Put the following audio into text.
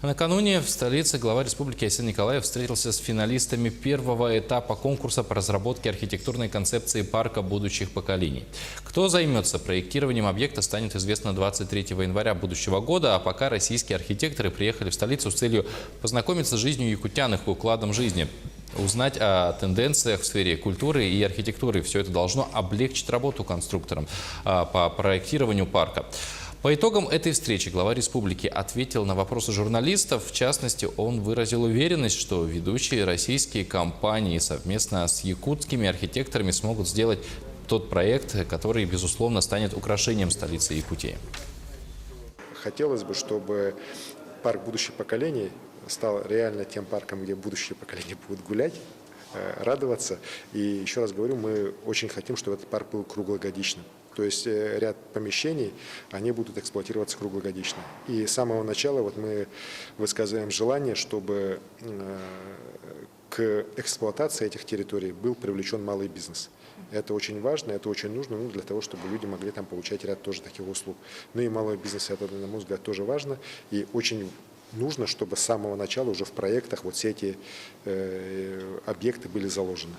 Накануне в столице глава республики Айсен Николаев встретился с финалистами первого этапа конкурса по разработке архитектурной концепции парка будущих поколений. Кто займется проектированием объекта, станет известно 23 января будущего года, а пока российские архитекторы приехали в столицу с целью познакомиться с жизнью якутян, их укладом жизни, узнать о тенденциях в сфере культуры и архитектуры. Все это должно облегчить работу конструкторам по проектированию парка. По итогам этой встречи глава республики ответил на вопросы журналистов. В частности, он выразил уверенность, что ведущие российские компании совместно с якутскими архитекторами смогут сделать тот проект, который, безусловно, станет украшением столицы Якутии. Хотелось бы, чтобы парк будущих поколений стал реально тем парком, где будущие поколения будут гулять, радоваться. И еще раз говорю, мы очень хотим, чтобы этот парк был круглогодичным. То есть ряд помещений, они будут эксплуатироваться круглогодично. И с самого начала вот мы высказываем желание, чтобы к эксплуатации этих территорий был привлечен малый бизнес. Это очень важно, это очень нужно, для того, чтобы люди могли там получать ряд тоже таких услуг. Ну и малый бизнес, это, на мой взгляд, тоже важно. И очень нужно, чтобы с самого начала уже в проектах вот все эти объекты были заложены.